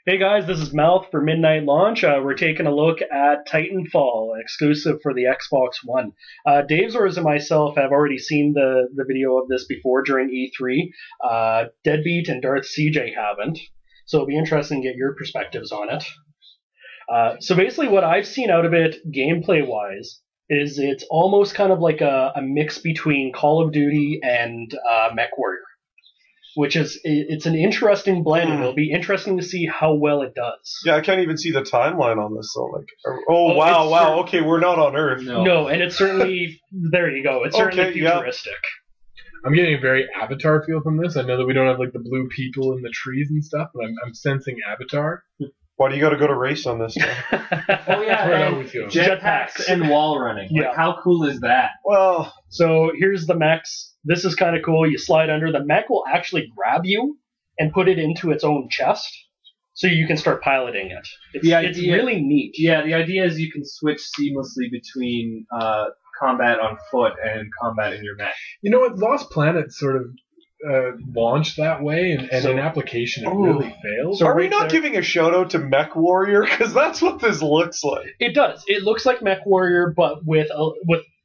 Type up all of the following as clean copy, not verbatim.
Hey guys, this is Mouth for Midnight Launch. We're taking a look at Titanfall, exclusive for the Xbox One. Dave Zors and myself have already seen the video of this before during E3. Deadbeat and Darth CJ haven't, so it'll be interesting to get your perspectives on it. So basically what I've seen out of it, gameplay-wise, is it's almost kind of like a mix between Call of Duty and MechWarrior. Which is, it's an interesting blend, and it'll be interesting to see how well it does. Yeah, I can't even see the timeline on this, though. Wow. Okay, we're not on Earth. No, and it's certainly, there you go, it's certainly futuristic. Yeah. I'm getting a very Avatar feel from this. I know that we don't have, like, the blue people in the trees and stuff, but I'm sensing Avatar. Why do you got to go to race on this? Oh yeah, jetpacks and wall running. Yeah. Like, how cool is that? Well, so here's the mechs. This is kind of cool. You slide under. The mech will actually grab you and put it into its own chest, so you can start piloting it. It's really neat. Yeah, the idea is you can switch seamlessly between combat on foot and combat in your mech. You know what? Lost Planet sort of launched that way, and in application it really failed. So are we not giving a shout out to MechWarrior? Because that's what this looks like. It does. It looks like MechWarrior, but with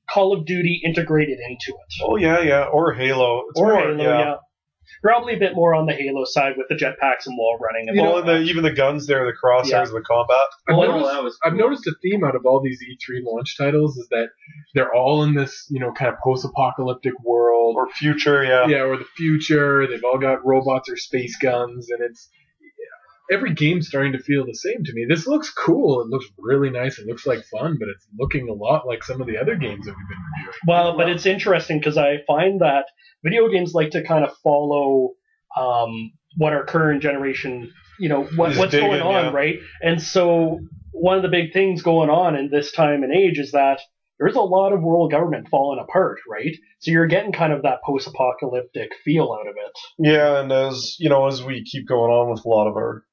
Call of Duty integrated into it. Oh yeah, or Halo. Halo, yeah. Probably a bit more on the Halo side with the jetpacks and wall running. And even the guns there, the crosshairs, and the combat. I've noticed a theme out of all these E3 launch titles is that they're all in this, kind of post-apocalyptic world. Or future, Yeah, or the future. They've all got robots or space guns, and it's... Every game's starting to feel the same to me. This looks cool. It looks really nice. It looks like fun, but it's looking a lot like some of the other games that we've been reviewing. Well, but it's interesting because I find that video games like to kind of follow what our current generation, what's going on, right? And so one of the big things going on in this time and age is that there's a lot of world government falling apart, right? So you're getting kind of that post-apocalyptic feel out of it. Yeah, and as we keep going on with a lot of our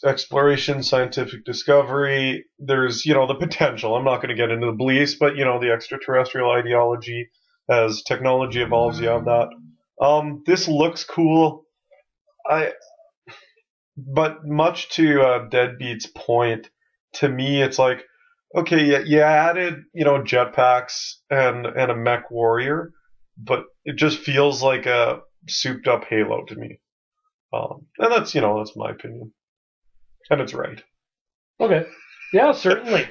exploration, scientific discovery, there's, the potential. I'm not going to get into the beliefs, but, the extraterrestrial ideology, as technology evolves, you have that. This looks cool. But much to Deadbeat's point, to me, it's like, okay, you added, jetpacks and a MechWarrior, but it just feels like a souped-up Halo to me. And that's my opinion. And it's right. Okay. Yeah, certainly.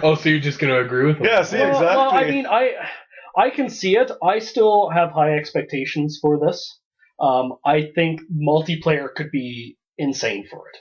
Oh, so you're just going to agree with me? Yeah, see, exactly. Well, I mean, I can see it. I still have high expectations for this. I think multiplayer could be insane for it.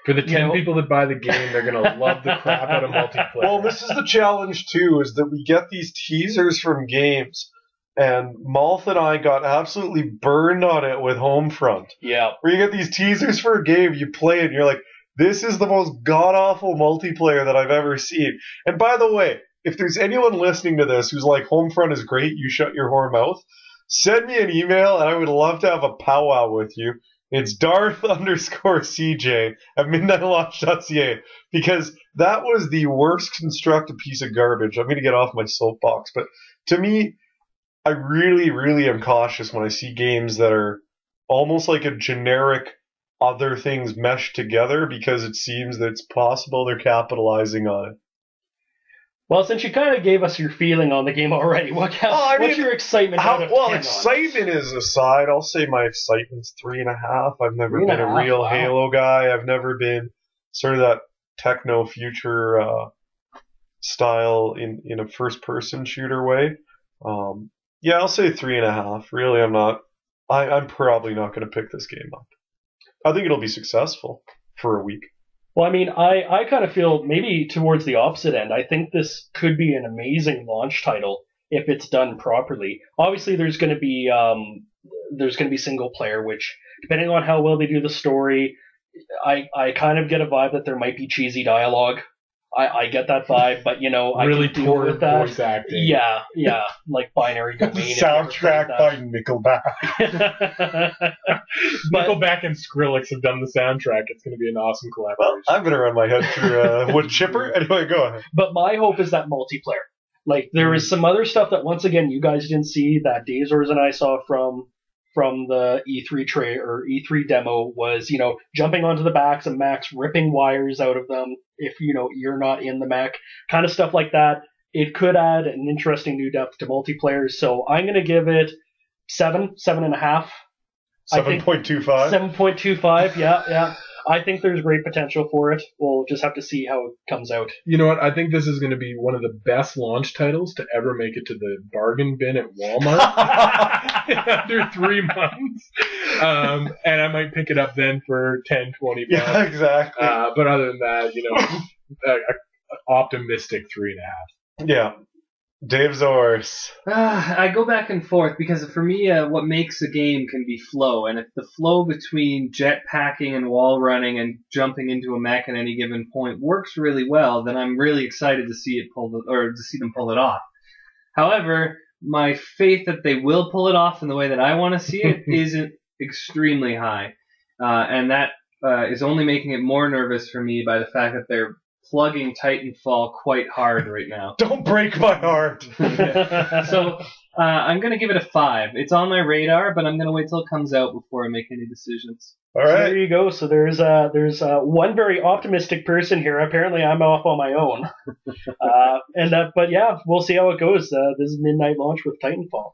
For the 10 people that buy the game, they're going to love the crap out of multiplayer. Well, this is the challenge, too, is that we get these teasers from games, and Malth and I got absolutely burned on it with Homefront. Yeah. Where you get these teasers for a game, you play it, and you're like, this is the most god-awful multiplayer that I've ever seen. And by the way, if there's anyone listening to this who's like, Homefront is great, you shut your whore mouth, send me an email, and I would love to have a powwow with you. It's Darth_CJ at midnightlaunch.ca, because that was the worst constructed piece of garbage. I'm going to get off my soapbox, but to me, I really, really am cautious when I see games that are almost like a generic other things meshed together, because it seems that it's possible they're capitalizing on it. Well, since you kind of gave us your feeling on the game already, what's your excitement out of 10 on it? Excitement is aside. I'll say my excitement's 3.5. I've never been a real Halo guy. I've never been sort of that techno future style in a first-person shooter way. Yeah, I'll say 3.5. Really, I'm probably not going to pick this game up. I think it'll be successful for a week. Well, I mean, I kind of feel maybe towards the opposite end. I think this could be an amazing launch title if it's done properly. Obviously, there's going to be single player, which, depending on how well they do the story, I kind of get a vibe that there might be cheesy dialogue. I get that vibe, but I really can deal with that. Voice acting. Yeah, like Binary Domain. Soundtrack by Nickelback. Nickelback and Skrillex have done the soundtrack. It's going to be an awesome collaboration. Well, I'm going to run my head through wood chipper. Anyway, go ahead. But my hope is that multiplayer. Like, there is some other stuff that, once again, you guys didn't see, that Dazors and I saw from from the E3 or E3 demo was, jumping onto the backs of mechs, ripping wires out of them if, you're not in the mech, kind of stuff like that. It could add an interesting new depth to multiplayer, so I'm going to give it 7.5. 7.25? 7.25, yeah. I think there's great potential for it. We'll just have to see how it comes out. You know what? I think this is going to be one of the best launch titles to ever make it to the bargain bin at Walmart in under 3 months. And I might pick it up then for 10, 20 bucks. Yeah, exactly. But other than that, optimistic 3.5. Yeah. Dave Zors. I go back and forth because for me, what makes a game can be flow, and if the flow between jetpacking and wall running and jumping into a mech at any given point works really well, then I'm really excited to see them pull it off. However, my faith that they will pull it off in the way that I want to see it isn't extremely high, and that is only making it more nervous for me by the fact that they're plugging Titanfall quite hard right now. Don't break my heart. So I'm going to give it a 5. It's on my radar, but I'm going to wait till it comes out before I make any decisions. All So right. there you go. So there's one very optimistic person here. Apparently, I'm off on my own. But yeah, we'll see how it goes. This is midnight launch with Titanfall.